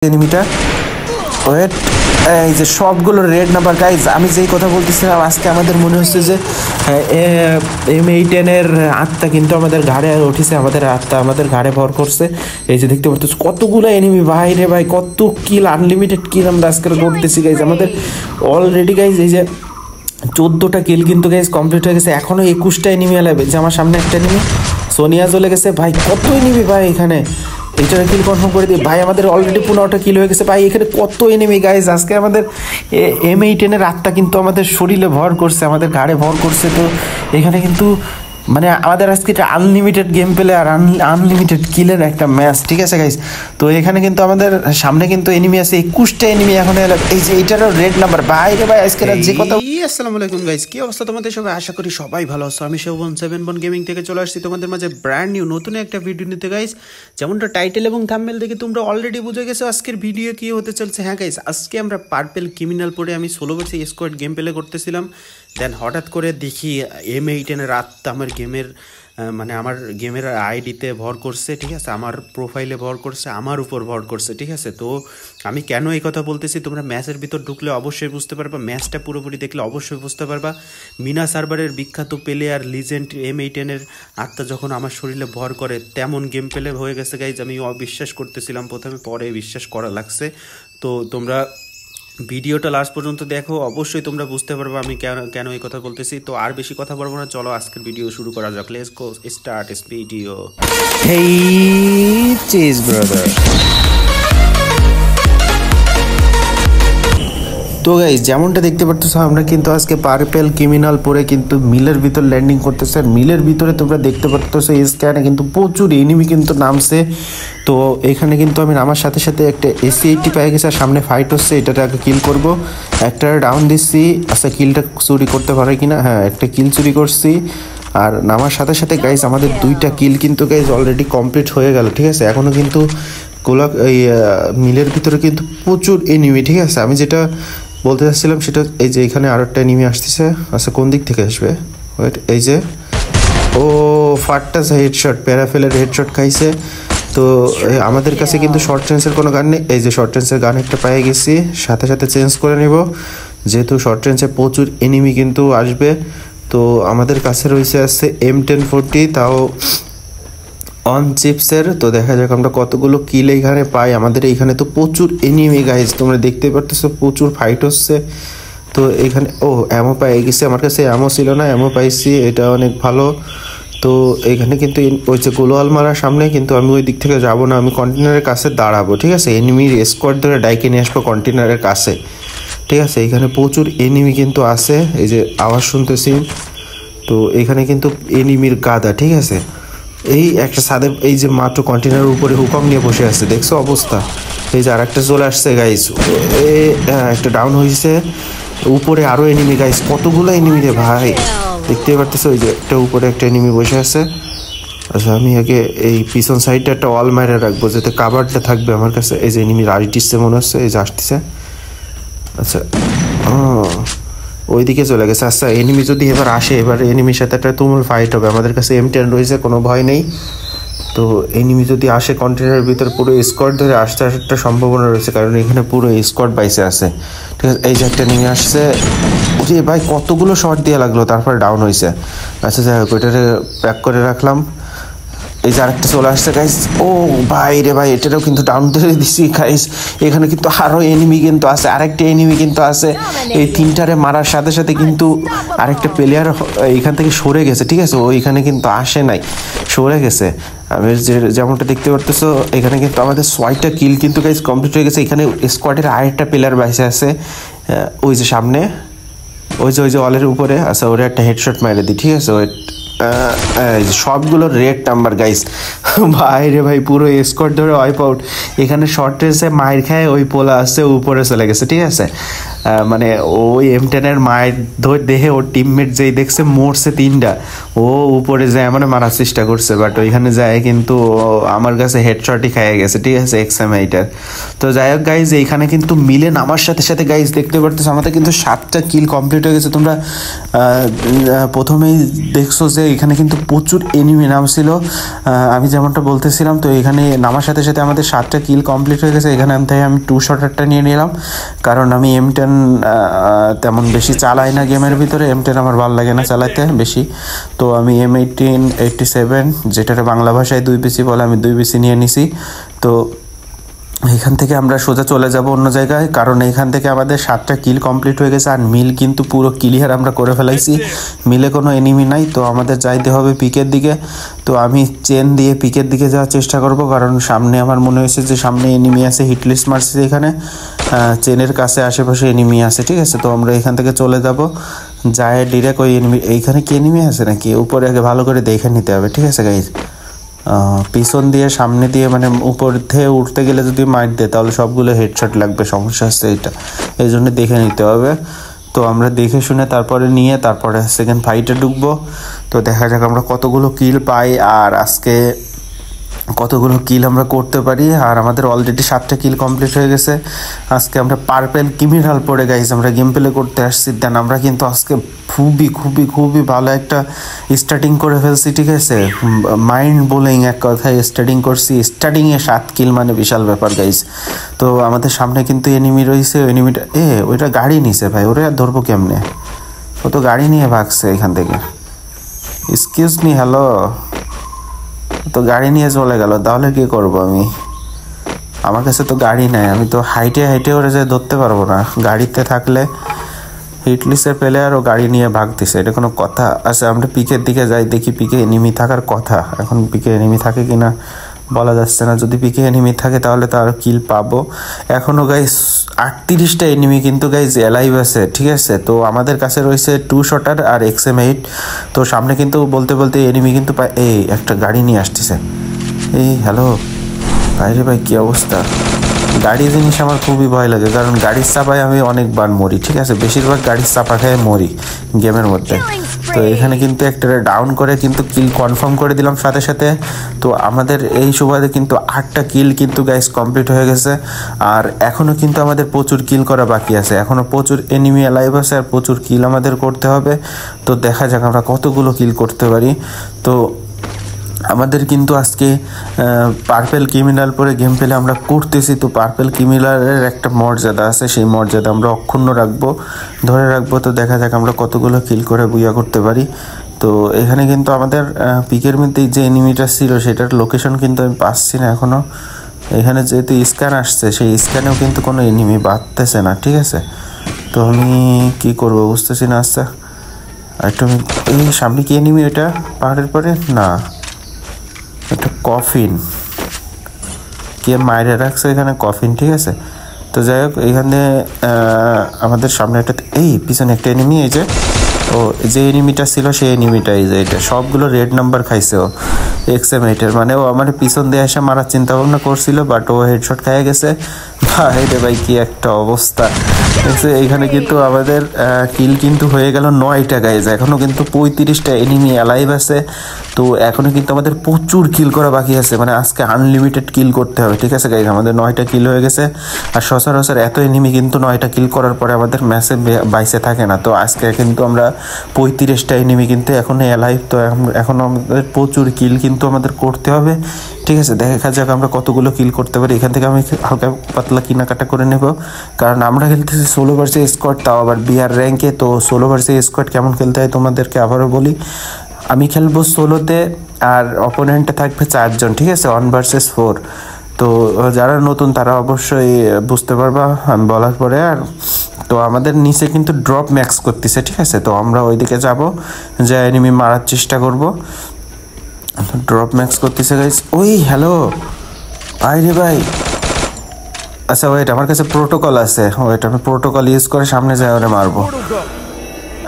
এনিমিটা ওয়েট এই যে সবগুলো রেড নাম্বার গাইজ। আমি যেই কথা বলতেছিলাম, আজকে আমাদের মনে হচ্ছে যে M810 এর আত্মা কিন্তু আমাদের ঘাড়ে উঠেছে, আমাদের আত্মা আমাদের ঘাড়ে ভর করছে। এই যে দেখতে পাচ্ছ কতগুলো এনিমি, ভাই রে ভাই, কত কিল, আনলিমিটেড কিল আমরা আজকে করতেছি গাইজ। আমাদের অলরেডি গাইজ এই যে 14টা কিল কিন্তু গাইজ কমপ্লিট হয়ে গেছে। এখনো 21টা এনিমি আলাবে। যে আমার সামনে একটা এনিমি সোনিয়া চলে গেছে ভাই, কত এনিমি ভাই এখানে। এইটার কিল কনফার্ম করে দিই ভাই, আমাদের অলরেডি 15টা কিল হয়ে গেছে ভাই। এখানে কত এনিমি গাইজ। আজকে আমাদের M810 এর আত্মা কিন্তু আমাদের শরীরে ভর করছে, আমাদের ঘাড়ে ভর করছে। তো এখানে কিন্তু মানে আমাদের আজকে এটা আনলিমিটেড গেম প্লে আর আনলিমিটেড কিলের একটা ম্যাচ, ঠিক আছে গাইজ। তো এখানে কিন্তু আমাদের সামনে কিন্তু এনিমি আছে 21টা এনিমি এখন। এই যে এইটারও রেড নাম্বার ভাই রে ভাই। আজকে যে কথা। আসসালামু আলাইকুম গাইজ, কি অবস্থা তোমাদের সবাই? আশা করি সবাই ভালো আছো। আমি শোভন 7 গেমিং থেকে চলে আসছি তোমাদের মাঝে ব্র্যান্ড নিউ নতুন একটা ভিডিও নিতে গাইজ। যেমনটা টাইটেল এবং থাম্বনেল দেখে তোমরা অলরেডি বুঝে গেছো আজকের ভিডিও কি হতে চলছে। হ্যাঁ গাইজ, আজকে আমরা পার্পেল ক্রিমিনাল পরে আমি solo versus squad game play করতেছিলাম। দেন হঠাৎ করে দেখি M810 এর রাত আমার গেমের মানে আমার গেমের আইডিতে ভর করছে, ঠিক আছে, আমার প্রোফাইলে ভর করছে, আমার উপর ভর করছে, ঠিক আছে। তো আমি কেন এই কথা বলতেছি তোমরা ম্যাচের ভিতর ঢুকলে অবশ্যই বুঝতে পারবা, ম্যাচটা পুরোপুরি দেখলে অবশ্যই বুঝতে পারবা। মিনা সার্ভারের বিখ্যাত প্লেয়ার লিজেন্ড M810 এর আত্মা যখন আমার শরীরে ভর করে তেমন গেম প্লে হয়ে গেছে গাইজ। আমি অবিশ্বাস করতেছিলাম প্রথমে, পরে বিশ্বাস করা লাগছে। তো তোমরা ভিডিওটা লাস্ট পর্যন্ত দেখো, অবশ্যই তোমরা বুঝতে পারবে আমি কেন এই কথা বলতেছি। তো আর বেশি কথা বলবো না, চলো আজকের ভিডিও শুরু করা যাক। Let's go start this video. Hey cheese brother. তো গাইজ যেমনটা দেখতে পাচ্ছ, আমরা কিন্তু আজকে পার্পেল ক্রিমিনাল পরে কিন্তু মিলের ভিতর ল্যান্ডিং করতেছে। আর মিলের ভিতরে তোমরা দেখতে পাচ্ছ এই স্ক্যানে কিন্তু প্রচুর এনিমি কিন্তু নামছে। তো এখানে কিন্তু আমি নামার সাথে সাথে একটা AC-80 পেয়ে গেছে, আর সামনে ফাইট হচ্ছে, এটাতে আগে কিল করব। একটা ডাউন দিচ্ছি। আচ্ছা, কিলটা চুরি করতে পারে কিনা? হ্যাঁ, একটা কিল চুরি করছি। আর নামার সাথে সাথে গাইজ আমাদের 2টা কিল কিন্তু গাইজ অলরেডি কমপ্লিট হয়ে গেল, ঠিক আছে। এখনও কিন্তু এই মিলের ভিতরে কিন্তু প্রচুর এনিমি, ঠিক আছে। আমি যেটা বলতে চাচ্ছিলাম সেটা এই যে এখানে আরো একটা এনিমি আসতেছে। আচ্ছা, কোন দিক থেকে আসবে? ওয়েট, এই যে ও ফাটটা হেডশট, প্যারাফেলের হেডশট খাইছে। তো আমাদের কাছে কিন্তু শর্ট রেঞ্জের কোনো গান নেই। এই যে শর্ট রেঞ্জের গান একটা পেয়ে গেছি, সাথে সাথে চেঞ্জ করে নিব, যেহেতু শর্ট রেঞ্জে প্রচুর এনিমি কিন্তু আসবে। তো আমাদের কাছে রয়েছে আছে M1040, তাও অন চিপসের। তো দেখা যাক আমরা কতগুলো কিল এইখানে পাই। আমাদের এইখানে তো প্রচুর এনিমি গাইজ, তোমরা দেখতে পারতেছো প্রচুর ফাইট হচ্ছে। তো এখানে অ্যামো পাই গেছে, আমার কাছে অ্যামো ছিল না, অ্যামো পাইছি, এটা অনেক ভালো। তো এখানে কিন্তু ওই যে গোলওয়াল মারার সামনে কিন্তু আমি ওই দিক থেকে যাবো না, আমি কন্টেনারের কাছে দাঁড়াবো, ঠিক আছে। এনিমির স্কোয়াড ধরে ডাইকে নিয়ে আসবো কন্টেনারের কাছে, ঠিক আছে। এখানে প্রচুর এনিমি কিন্তু আছে, এই যে আওয়াজ শুনতেছি। তো এখানে কিন্তু এনিমির গাদা, ঠিক আছে। এই একটা সাদে এই যে মাত্র কন্টেনারের উপরে হুকম নিয়ে বসে আছে, দেখছো অবস্থা। এই যে আর একটা চলে আসছে গাইস, একটা ডাউন হয়েছে। উপরে আরো এনিমি গাইস, কতগুলো এনিমি রে ভাই, দেখতে পারতেছো। ওই যে একটা উপরে একটা এনিমি বসে আছে। আচ্ছা, আমি আগে এই পিছন সাইডটা একটা ওয়াল মাইরে রাখবো, যাতে কাভারটা থাকবে আমার কাছে। এই যে এনিমি আসতেছে মনে হচ্ছে, এই যে আসতেছে। আচ্ছা, ওইদিকে চলে গেছে। আচ্ছা, এনিমি যদি এবার আসে, এবার এনিমির সাথে একটা তুমুল ফাইট হবে। আমাদের কাছে M10 রয়েছে, কোনো ভয় নেই। তো এনিমি যদি আসে কন্টেনারের ভিতরে, পুরো স্কোয়াড ধরে আসতে একটা সম্ভাবনা রয়েছে, কারণ এখানে পুরো স্কোয়াড বাইসে আছে, ঠিক আছে। এই যে একটা এনিমি আসছে, ওরে ভাই কতগুলো শট দিয়ে লাগলো, তারপর ডাউন হয়েছে। আচ্ছা, যাই হোক, ওইটারে প্যাক করে রাখলাম। এই যে আরেকটা চলে আসছে গাইস, ও ভাই রে ভাই, এটারও কিন্তু ডাউন ধরে দিচ্ছি গাইস। এখানে কিন্তু আরো এনিমি কিন্তু আছে, আরেকটা এনিমি কিন্তু আছে। এই 3টারে মারার সাথে সাথে কিন্তু আরেকটা প্লেয়ার এইখান থেকে সরে গেছে, ঠিক আছে। ও এখানে কিন্তু আসে নাই, সরে গেছে। আমি যেমনটা দেখতে পারতেছো, এখানে কিন্তু আমাদের 6টা কিল কিন্তু গাইস কমপ্লিট হয়ে গেছে। এখানে স্কোয়াডের আরেকটা প্লেয়ার বাইসে আছে, ওই যে সামনে, ওই যে ওয়ালের উপরে। আচ্ছা, ওরা একটা হেডশট মাইরে দিই, ঠিক আছে। সবগুলো রেড নাম্বার গাইস, ভাই রে ভাই, পুরো স্কোয়াড ধরে ওয়াইপ আউট। এখানে শর্ট রেসে মাইর খায়, ওই পোলা আসছে উপরে চলে গেছে, ঠিক আছে। মানে ওই M10-এর মায়ের দেহে ওর টিমমেট যেই দেখছে মরছে 3টা, ও উপরে যায় মানে মারার চেষ্টা করছে, বাট ওইখানে যায় কিন্তু আমার কাছে হেডশটই খাইয়ে গেছে, ঠিক আছে, XM8-এর। তো যাই হোক গাইজ, এইখানে কিন্তু মিলে নামার সাথে সাথে গাইজ দেখতে পারতেছো আমাদের কিন্তু 7টা কিল কমপ্লিট হয়ে গেছে। তোমরা প্রথমেই দেখছো যে এখানে কিন্তু প্রচুর এনিমি নামছিল, আমি যেমনটা বলতেছিলাম। তো এখানে নামার সাথে সাথে আমাদের 7টা কিল কমপ্লিট হয়ে গেছে। এখানে আমি 2 শটারটা নিয়ে নিলাম, কারণ আমি M10 তেমন বেশি চালাই না গেমের ভিতরে। M10 আমার ভালো লাগে না চালাতে বেশি, তো আমি M1887 যেটার বাংলা ভাষায় 2 পিসি বলে, আমি 2 পিসি নিয়ে নিছি। তো এখান থেকে আমরা সোজা চলে যাব অন্য জায়গায়, কারণ এখান থেকে আমাদের 7টা কিল কমপ্লিট হয়ে গেছে। আর মিল কিন্তু পুরো ক্লিয়ার আমরা করে ফেলাইছি, মিলে কোনো এনিমি নাই। তো আমাদের যাইতে হবে পিকের দিকে। তো আমি চেন দিয়ে পিকের দিকে যাওয়ার চেষ্টা করব, কারণ সামনে আমার মনে হয়েছে যে সামনে এনিমি আছে, হিটলিস্ট মারছে এখানে, চেনের কাছে আশেপাশে এনিমি আছে, ঠিক আছে। তো আমরা এখান থেকে চলে যাব, যায় ডিরেক্ট ওই এনিমি। এইখানে কি এনিমি আছে নাকি উপরে আগে ভালো করে দেখে নিতে হবে, ঠিক আছে গাইজ। পিছন দিয়ে সামনে দিয়ে মানে উপর থেকে উঠতে গেলে যদি মার দেয় তাহলে সবগুলো হেডশট লাগবে, সমস্যা হচ্ছে এইটা, এই জন্য দেখে নিতে হবে। তো আমরা দেখে শুনে তারপরে সেকেন্ড ফাইটে ঢুকবো। তো দেখা যাক আমরা কতগুলো কিল পাই আর আজকে কতগুলো কিল আমরা করতে পারি। আর আমাদের অলরেডি 7টা কিল কমপ্লিট হয়ে গেছে। আজকে আমরা পার্পেল ক্রিমিনাল পড়ে গাইস আমরা গেম প্লে করতে আসছি। দেন আমরা কিন্তু আজকে খুবই খুবই খুবই ভালো একটা স্টার্টিং করে ফেলছি, ঠিক আছে, মাইন্ড ব্লোয়িং এক কথায় স্টার্টিং করছি। স্টার্টিংয়ে 7 কিল মানে বিশাল ব্যাপার গাইস। তো আমাদের সামনে কিন্তু এনিমি রয়েছে, এনিমিটা ওইটা গাড়ি নিছে ভাই, ওরা ধরবো কেমনে, ও তো গাড়ি নিয়ে ভাগছে এখান থেকে। এক্সকিউজ মি, হ্যালো, তো গাড়ি নিয়ে চলে গেল, তাহলে কি করব আমি? আমার কাছে তো গাড়ি নাই, আমি তো হাইটে হাইটে ওরে যে ধরতে পারবো না। গাড়িতে থাকলে হিটলিস্টের প্লেয়ার ও গাড়ি নিয়ে ভাগতেছে, এটা কোনো কথা? আচ্ছা আমরা পিকের দিকে যাই, দেখি পিকে এনিমি থাকার কথা। এখন পিকে এনিমি থাকে কিনা বলা যাচ্ছে না, যদি পিকে এনিমি থাকে তাহলে তো আরও কিল পাবো। এখনও গাইস 38টা এনিমি কিন্তু গাইস অ্যালাইভ আছে, ঠিক আছে। তো আমাদের কাছে রয়েছে 2 শটার আর XM8। তো সামনে কিন্তু বলতে বলতে এনিমি কিন্তু একটা গাড়ি নিয়ে আসতেছে। হ্যালো ভাইরে ভাই, কী অবস্থা? গাড়ি জিনিস আমার খুবই ভয় লাগে, কারণ গাড়ির চাপায় আমি অনেকবার মরি, ঠিক আছে, বেশিরভাগ গাড়ির চাপা খেয়ে মরি গেমের মধ্যে। তো এখানে কিন্তু একটা ডাউন করে কিন্তু কিল কনফার্ম করে দিলাম সাথে সাথে। তো আমাদের এই সুবাদে কিন্তু 8টা কিল কিন্তু গাইস কমপ্লিট হয়ে গেছে। আর এখনও কিন্তু আমাদের প্রচুর কিল করা বাকি আছে, এখনও প্রচুর এনিমি অ্যালাইভ আছে আর প্রচুর কিল আমাদের করতে হবে। তো দেখা যাক আমরা কতগুলো কিল করতে পারি। তো আমাদের কিন্তু আজকে পার্পেল ক্রিমিনাল পরে গেম প্লে আমরা করতেছি। তো পার্পেল ক্রিমিনালের একটা মর্যাদা আছে, সেই মর্যাদা আমরা অক্ষুণ্ণ ধরে রাখবো। তো দেখা যাক আমরা কতগুলো কিল করে বুইয়া করতে পারি। তো এখানে কিন্তু আমাদের পিকের মধ্যে যে এনিমিটা ছিল সেটার লোকেশন কিন্তু আমি পাচ্ছি না এখনও। এখানে যেহেতু স্ক্যান আসছে, সেই স্ক্যানেও কিন্তু কোনো এনিমি বাড়তেছে না, ঠিক আছে। তো আমি কি করব বুঝতেছি না। আচ্ছা একটু এই সামনে কি এনিমি, এটা পাহাড়ের পরে না, একটা কফিন, কে মাইরে রাখছে এখানে কফিন, ঠিক আছে। তো যাই হোক এখানে আমাদের সামনে একটা পিছনে একটা এনিমি, এই যে এনিমিটা ছিল সেই এনিমিটা, এই যে এটা সবগুলো রেড নাম্বার খাইছে ও XM8-এর, মানে ও আমার পিছন দিয়ে এসে মারার চিন্তা ভাবনা করছিল, বাট ও হেডশট খাইয়ে গেছে। ভাই রে ভাই, কি একটা অবস্থা দেখছে। এইখানে কিন্তু আমাদের কিল কিন্তু হয়ে গেল 9টা গাইজ, এখনও কিন্তু 35টা এনিমি অ্যালাইভ আছে। তো এখনও কিন্তু আমাদের প্রচুর কিল করা বাকি আছে, মানে আজকে আনলিমিটেড কিল করতে হবে, ঠিক আছে গাইজ। আমাদের 9টা কিল হয়ে গেছে, আর সচরাচর এত এনিমি কিন্তু 9টা কিল করার পরে আমাদের ম্যাচে বাইসে থাকে না। তো আজকে কিন্তু আমরা 35টা এনিমি কিন্তু এখনও অ্যালাইভ। তো এখন আমাদের প্রচুর কিল কিন্তু আমাদের করতে হবে, ঠিক আছে। দেখা যাক আমরা কতগুলো কিল করতে পারি। এখান থেকে আমি হালকা পাতলা কেনাকাটা করে নেব, কারণ আমরা খেলতেছি সোলো ভার্সেস স্কোয়াড, তাও আবার বিআর র্যাঙ্কে। তো সোলো ভার্সেস স্কোয়াড কেমন খেলতে হয় তোমাদেরকে আবারও বলি, আমি খেলবো সোলোতে আর অপোনেন্টে থাকবে 4 জন, ঠিক আছে, 1 ভার্সেস 4। তো যারা নতুন তারা অবশ্যই বুঝতে পারবা আমি বলার পরে। আর তো আমাদের নিচে কিন্তু ড্রপ ম্যাক্স করতেছে, ঠিক আছে। তো আমরা ওইদিকে যাব, যে এনিমি মারার চেষ্টা করব। ড্রপ ম্যাক্স করতেছে গাইস। হ্যালো ভাই রে ভাই, আচ্ছা ওয়েট, আমার কাছে প্রোটোকল আছে, ওয়েট আমি প্রোটোকল ইউজ করে সামনে যাই ওরে মারবো।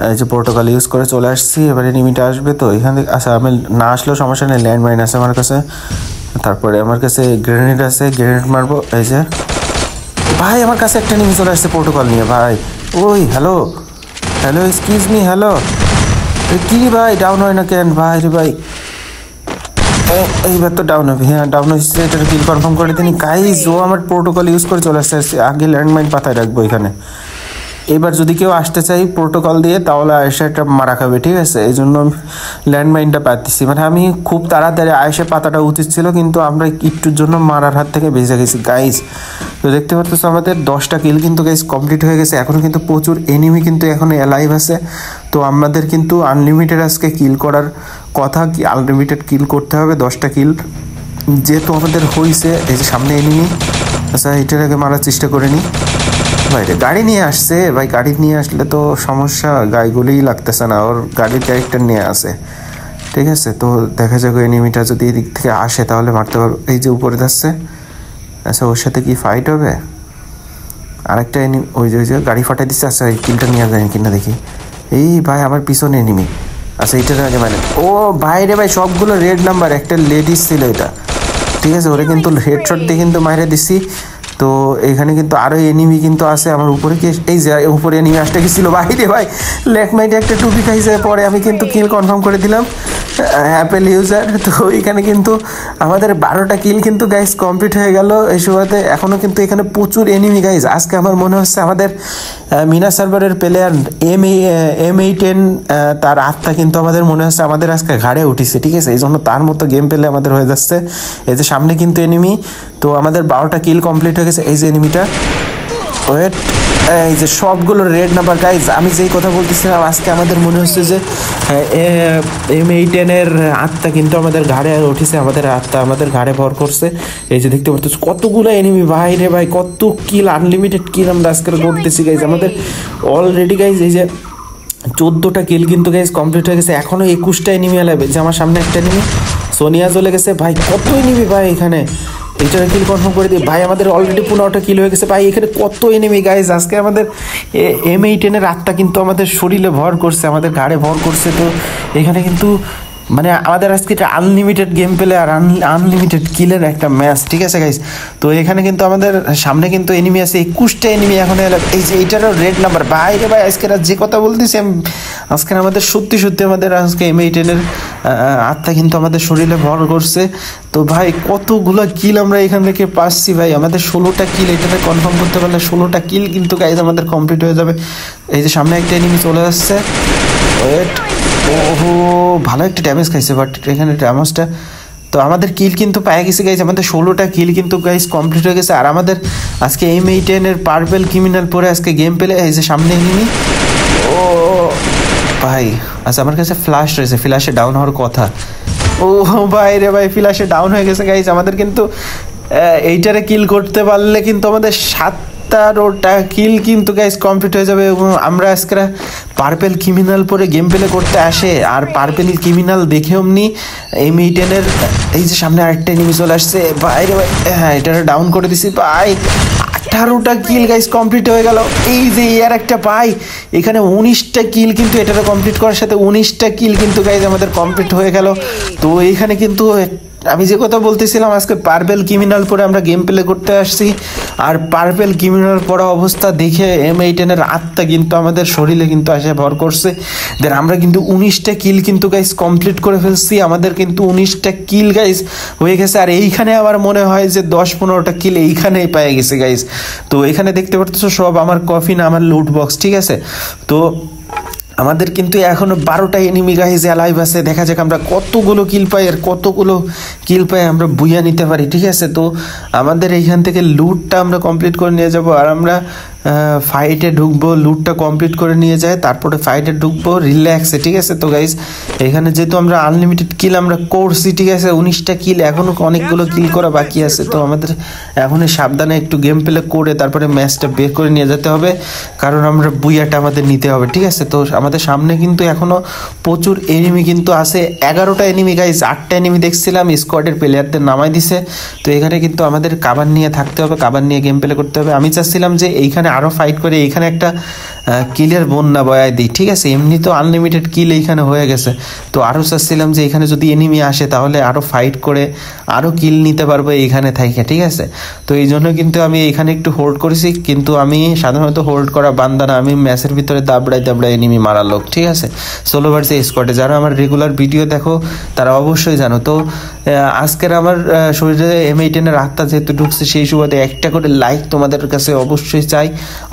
এই যে প্রোটোকল ইউজ করে চলে আসছি, এবার এনিমিটা আসবে। তো এখান থেকে আচ্ছা আমি না আসলেও সমস্যা নেই, ল্যান্ডমাইন আছে আমার কাছে, তারপরে আমার কাছে গ্রেনেড আছে, গ্রেনেড মারবো। এই যে ভাই আমার কাছে একটা এনিমি চলে আসছে প্রোটোকল নিয়ে, ভাই ওই hello hello excuse me hello, কি ভাই ডাউন হয় না কেন ভাই রে ভাই? এইবার তো ডাউন হবে, হ্যাঁ ডাউন হচ্ছে, এটা কিল কনফার্ম করে দিন গাইজ। ও আমার প্রোটোকল ইউজ করে চলে আসছে, আগে ল্যান্ডমাইন পাতায় রাখবো এখানে। এবার যদি কেউ আসতে চাই প্রোটোকল দিয়ে তাহলে আয়েশা এটা মারা খাবে, ঠিক আছে? এই জন্য আমি ল্যান্ডমাইনটা পাচ্ছি, মানে আমি খুব তাড়াতাড়ি আয়েশা পাতাটা উচিত ছিল, কিন্তু আমরা একটুর জন্য মারার হাত থেকে বেঁচে গেছি গাইজ। তো দেখতে পাচ্ছ আমাদের 10টা কিল কিন্তু গাইজ কমপ্লিট হয়ে গেছে। এখনও কিন্তু প্রচুর এনিমি কিন্তু এখনও অ্যালাইভ আছে। তো আমাদের কিন্তু আনলিমিটেড আজকে কিল করার কথা, কি আনলিমিটেড কিল করতে হবে 10টা কিল যেহেতু আমাদের হয়েছে। এই যে সামনে এনিমি, আচ্ছা এটার আগে মারার চেষ্টা করে নিই। ভাই রে গাড়ি নিয়ে আসছে ভাই, গাড়ি নিয়ে আসলে তো সমস্যা, গাড়িগুলোই লাগতেছে না, ওর গাড়ির ক্যারেক্টার নিয়ে আসে, ঠিক আছে? তো দেখা যাক এনিমিটা যদি এদিক থেকে আসে তাহলে মারতে পারবো। এই যে উপরে যাচ্ছে, আচ্ছা ওর সাথে কি ফাইট হবে? আরেকটা এনিমি ওই যে গাড়ি ফাটাই দিচ্ছে। আচ্ছা এই কিলটা নিয়ে যায় কিনা দেখি। এই ভাই আমার পিছনে এনিমি, আচ্ছা এইটার আগে মানে ও ভাই রে ভাই সবগুলো রেড নাম্বার, একটা লেডিস ছিল এটা, ঠিক আছে? ওরে কিন্তু হেডশট দিয়ে কিন্তু মাইরে দিচ্ছি। তো এখানে কিন্তু আরও এনিমি কিন্তু আছে আমার উপরে, কি এই যে উপরে এনিমি আসতে গেছিলো বাইরে ভাই, লেগ মাইটে একটা টুপি খাইছে, পরে আমি কিন্তু কিল কনফার্ম করে দিলাম অ্যাপেল ইউজার। তো এখানে কিন্তু আমাদের 12টা কিল কিন্তু গাইজ কমপ্লিট হয়ে গেল এই সময়তে। এখনও কিন্তু এখানে প্রচুর এনিমি গাইজ। আজকে আমার মনে হচ্ছে আমাদের মিনা সার্ভারের প্লেয়ার M8N তার আত্মা কিন্তু আমাদের মনে হচ্ছে আমাদের আজকে ঘাড়ে উঠিছে, ঠিক আছে? এই জন্য তার মতো গেম পেলে আমাদের হয়ে যাচ্ছে। এই যে সামনে কিন্তু এনিমি, তো আমাদের 12টা কিল কমপ্লিট হয়ে গেছে। এই যে এনিমিটা, ওয়েট, এই যে সবগুলো রেড নাম্বার গাইজ। আমি যেই কথা বলতেছিলাম আজকে আমাদের মনে হচ্ছে যে M8N এর আত্মা কিন্তু আমাদের ঘাড়ে উঠেছে, আমাদের আত্মা আমাদের ঘাড়ে ভর করছে। এই যে দেখতে পাচ্ছ কতগুলো এনিমি ভাই রে ভাই, কত কিল, আনলিমিটেড কিল আমরা আজকে করতেছি গাইজ। আমাদের অলরেডি গাইজ এই যে 14টা কিল কিন্তু গাইজ কমপ্লিট হয়ে গেছে। এখনও 21টা এনিমি আলাবে। যে আমার সামনে একটা এনিমি সোনিয়া চলে গেছে ভাই, কত এনিমি ভাই এখানে। এইটার কিল কনফার্ম করে দিই ভাই, আমাদের অলরেডি 15টা কিল হয়ে গেছে ভাই। এখানে কত এনিমি গাইজ। আজকে আমাদের M8N এর আত্মা কিন্তু আমাদের শরীরে ভর করছে, আমাদের ঘাড়ে ভর করছে। তো এখানে কিন্তু মানে আমাদের আজকে এটা আনলিমিটেড গেম পেলে আর আনলিমিটেড কিলের একটা ম্যাচ, ঠিক আছে গাইজ? তো এখানে কিন্তু আমাদের সামনে কিন্তু এনিমি আছে 21টা এনিমি এখন। এই যে এইটারও রেড নাম্বার ভাই রে ভাই। আজকে যে কথা বলতেছি আমি, আজকে আমাদের সত্যি সত্যি আমাদের আজকে M8N এর আত্মা কিন্তু আমাদের শরীরে ভর করছে। তো ভাই কতগুলো কিল আমরা এখান থেকে পাচ্ছি ভাই, আমাদের 16টা কিল, এটাতে কনফার্ম করতে পারলে 16টা কিল কিন্তু গাইজ আমাদের কমপ্লিট হয়ে যাবে। এই যে সামনে একটা এনিমি চলে আসছে, ওয়েট, ওহো ভালো একটা ড্যামেজ খাইছে, বাট এখানে ড্যামেজটা, তো আমাদের কিল কিন্তু পেয়ে গেছে গাইজ। আমাদের 16টা কিল কিন্তু গাইজ কমপ্লিট হয়ে গেছে। আর আমাদের আজকে M8N এর পার্পেল ক্রিমিনাল পরে আজকে গেম পেলে। এই যে সামনে এনিমি, ও ভাই আচ্ছা আমার কাছে ফ্ল্যাশ রয়েছে, ফ্ল্যাশে ডাউন হওয়ার কথা। ও ভাই রে ভাই, ফ্ল্যাশে ডাউন হয়ে গেছে গাইজ। আমাদের কিন্তু এইটারে কিল করতে পারলে কিন্তু আমাদের 17টা কিল কিন্তু গাইজ কমপ্লিট হয়ে যাবে। এবং আমরা আজকে পার্পেল ক্রিমিনাল পরে গেম প্লে করতে আসে, আর পার্পেল ক্রিমিনাল দেখে অমনি M8N এর এই যে সামনে আরেকটা এনিমি চলে আসছে ভাই রে ভাই। হ্যাঁ এটা ডাউন করে দিছি ভাই। 18টা কিল গাইজ কমপ্লিট হয়ে গেল। এই যে আর একটা পাই, এখানে 19টা কিল কিন্তু এটারও কমপ্লিট করার সাথে 19টা কিল কিন্তু গাইজ আমাদের কমপ্লিট হয়ে গেল। তো এইখানে কিন্তু আমি যে কথা বলতেছিলাম আজকে পার্পেল ক্রিমিনাল পরে আমরা গেম প্লে করতে আসছি, আর পার্পেল ক্রিমিনাল পড়া অবস্থা দেখে M8N এর আত্মা কিন্তু আমাদের শরীরে কিন্তু আসে ভর করছে। দেন আমরা কিন্তু 19টা কিল কিন্তু গাইজ কমপ্লিট করে ফেলছি। আমাদের কিন্তু 19টা কিল গাইজ হয়ে গেছে। আর এইখানে আমার মনে হয় যে 10-15টা কিল এইখানেই পেয়ে গেছে গাইজ। তো এখানে দেখতে পাচ্ছ সব আমার কফিন, আমার লুট বক্স, ঠিক আছে? তো আমাদের কিন্তু এখনো 12টা এনিমি গাইজ অ্যালাইভ আছে। দেখা যাক আমরা কতগুলো কিল পাই, আর কতগুলো কিল পাই আমরা বুইয়া নিতে পারি, ঠিক আছে? তো আমাদের এইখান থেকে লুটটা আমরা কমপ্লিট করে নিয়ে যাব, আর আমরা ফাইটে ঢুকবো, লুটটা কমপ্লিট করে নিয়ে যায়, তারপরে ফাইটে ঢুকবো রিল্যাক্সে, ঠিক আছে? তো গাইজ এখানে যেহেতু আমরা আনলিমিটেড কিল আমরা করছি, ঠিক আছে? 19টা কিল, এখনও অনেকগুলো কিল করা বাকি আছে। তো আমাদের এখনই সাবধানে একটু গেম প্লে করে তারপরে ম্যাচটা বের করে নিয়ে যেতে হবে, কারণ আমরা বুইয়াটা আমাদের নিতে হবে, ঠিক আছে? তো আমাদের সামনে কিন্তু এখনও প্রচুর এনিমি কিন্তু আছে। 11টা এনিমি গাইজ, 8টা এনিমি দেখছিলাম স্কোয়াডের প্লেয়ারদের নামাই দিছে। তো এখানে কিন্তু আমাদের কাবার নিয়ে থাকতে হবে, কাবার নিয়ে গেম প্লে করতে হবে। আমি চাচ্ছিলাম যে এইখানে আরও ফাইট করে এইখানে একটা কিলের বন্যা বয়ায় দিই, ঠিক আছে? এমনি তো আনলিমিটেড কিল এইখানে হয়ে গেছে, তো আরও চাচ্ছিলাম যে এখানে যদি এনিমি আসে তাহলে আরও ফাইট করে আরও কিল নিতে পারবো এইখানে থাইকে, ঠিক আছে? তো এই জন্য কিন্তু আমি এখানে একটু হোল্ড করেছি, কিন্তু আমি সাধারণত হোল্ড করা বান্দা না, আমি ম্যাচের ভিতরে দাবড়াই এনিমি মারা লোক, ঠিক আছে? সোলো ভার্সেস স্কোয়াডে যারা আমার রেগুলার ভিডিও দেখো তারা অবশ্যই জানো। তো আজকের আমার শরীরে M18-এর আত্মা যেহেতু ঢুকছে, সেই সুবাদে একটা করে লাইক তোমাদের কাছে অবশ্যই চাই,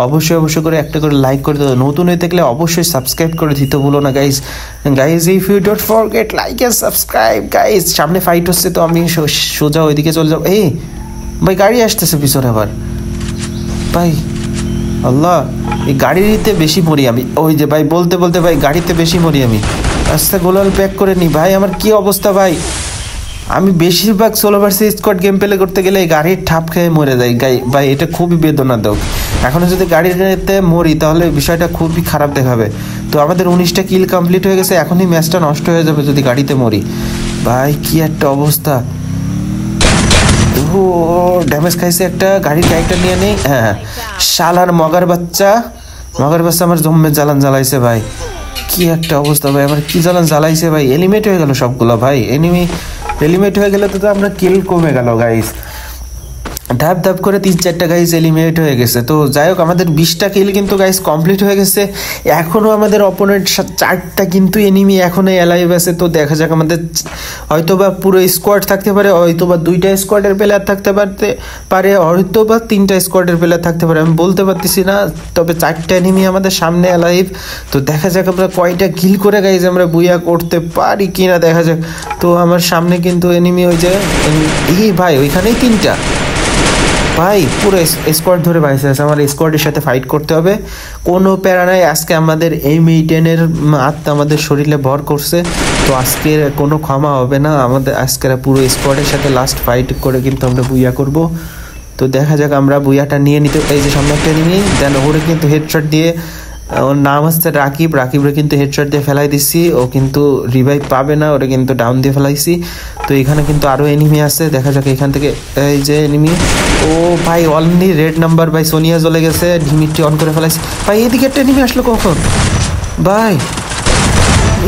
অবশ্যই করে একটা করে লাইক করে দাও। নতুন হয়ে থাকলে অবশ্যই সাবস্ক্রাইব করে দিতে ভুলো না guys. If you don't forget like and subscribe guys. সামনে ফাইট হচ্ছে, তো আমি সোজা ওইদিকে চলে যাবো। এই ভাই গাড়ি আসতেছে পিছনে আবার, ভাই আল্লাহ, এই গাড়িতে বেশি মরি আমি। ওই যে ভাই বলতে ভাই গাড়িতে বেশি মরি আমি। আস্তে গোলাল প্যাক করে নি ভাই, আমার কি অবস্থা ভাই। আমি বেশিরভাগ solo versus squad game play করতে গেলে গাড়ির ঠাপ খেয়ে মরে যাই ভাই, এটা খুবই বেদনাদায়ক। এখনও যদি গাড়িতে মরি তাহলে বিষয়টা খুবই খারাপ দেখাবে। তো আমাদের 19টা কিল কমপ্লিট হয়ে গেছে, এখনই ম্যাচটা নষ্ট হয়ে যাবে যদি গাড়িতে মরি। ভাই কি একটা অবস্থা, ও ড্যামেজ খাইছে একটা। গাড়ির ক্যারেক্টার নিয়ে নেই। হ্যাঁ, শালার মগার বাচ্চা আমার জম্মে জ্বালাইছে ভাই। কি একটা অবস্থা ভাই, আমার কি জ্বালাইছে ভাই। এলিমিনেট হয়ে গেল সবগুলো ভাই, এনিমি এলিমিনেট হয়ে গেলে তো আমরা কিল কমে গেল গাইস। ধাপ করে 3-4টা গাইস এলিমিনেট হয়ে গেছে। তো যাই হোক, আমাদের 20টা কিল কিন্তু গাইস কমপ্লিট হয়ে গেছে। এখনও আমাদের অপোনেন্ট 4টা কিন্তু এনিমি এখনো অ্যালাইভ আছে। তো দেখা যাক, আমাদের হয়তোবা পুরো স্কোয়াড থাকতে পারে, হয়তোবা 2টা স্কোয়াডের প্লেয়ার থাকতে পারে, হয়তোবা 3টা স্কোয়াডের প্লেয়ার থাকতে পারে, আমি বলতে পারতেছি না। তবে 4টা এনিমি আমাদের সামনে অ্যালাইভ। তো দেখা যাক আমরা কয়টা কিল করে গাইস আমরা বুইয়া করতে পারি কিনা, দেখা যাক। তো আমার সামনে কিন্তু এনিমি ওই যে এই ভাই, ওইখানেই 3টা ভাই, পুরো স্কোয়াড ধরে বাইসে আছে। আমার স্কোয়াডের সাথে ফাইট করতে হবে, কোনো প্যারা নাই। আজকে আমাদের M18-এর আত্মা আমাদের শরীরে ভর করছে, তো আজকে কোনো ক্ষমা হবে না আমাদের। আজকের পুরো স্কোয়াডের সাথে লাস্ট ফাইট করে কিন্তু আমরা বুইয়া করব। তো দেখা যাক আমরা বুইয়াটা নিয়ে নিতে। এই যে সামনে একটা এনিমি, দেন ওরে কিন্তু হেডশট দিয়ে, ওর নাম হচ্ছে রাকিবরে কিন্তু হেডশট দিয়ে ফেলাই দিচ্ছি। ও কিন্তু রিভাইভ পাবে না, ওরে কিন্তু ডাউন দিয়ে ফেলাইছি। তো এখানে কিন্তু আরও এনিমি আছে, দেখা যাক এখান থেকে। এই যে এনিমি, ও ভাই অলরেডি রেড নাম্বার ভাই, সোনিয়া চলে গেছে, ডিমিট্রি অন করে ফেলাইছি ভাই। এদিকে একটা এনিমি আসলো কখন ভাই?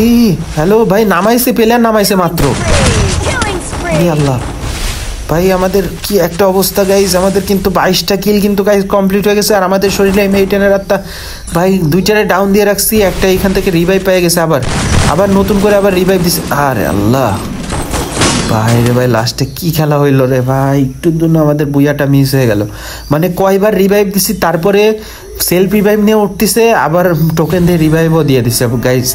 এই হ্যালো ভাই, নামাইছে প্লেয়ার, নামাইছে মাত্র। আল্লাহ ভাই, আমাদের কি একটা অবস্থা গাইজ। আমাদের কিন্তু 22টা কিল কিন্তু গাইজ কমপ্লিট হয়ে গেছে, আর আমাদের শরীরে M18-এর আত্মা ভাই 2টারে ডাউন দিয়ে রাখছি। একটা এখান থেকে রিভাইভ পেয়ে গেছে, আবার নতুন করে আবার রিভাইভ দিছে। আরে আল্লাহ ভাই রে ভাই, লাস্টে কি খেলা হইলো রে ভাই, একটুর জন্য আমাদের বুইয়াটা মিস হয়ে গেল। মানে কয়বার রিভাইভ দিছি, তারপরে সেলফ রিভাইভ নিয়ে উঠতেছে, আবার টোকেন দিয়ে রিভাইভও দিয়ে দিছে গাইজ।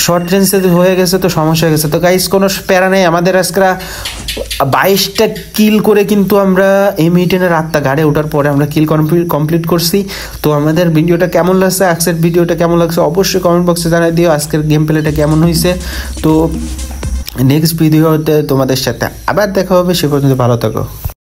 শর্ট রেঞ্জে হয়ে গেছে তো সমস্যা হয়ে গেছে। তো গাইজ কোনো প্যারা নেই, আমাদের আজকে 22টা কিল করে কিন্তু আমরা M18-এর আত্মা গাড়ে ওঠার পরে আমরা কিল কমপ্লিট করছি। তো আমাদের ভিডিওটা কেমন লাগছে, আজকের ভিডিওটা কেমন লাগছে অবশ্যই কমেন্ট বক্সে জানাই দিও। আজকের গেম প্লেটা কেমন হয়েছে। তো নেক্সট ভিডিওতে তোমাদের সাথে আবার দেখা হবে, সে পর্যন্ত ভালো থাকো।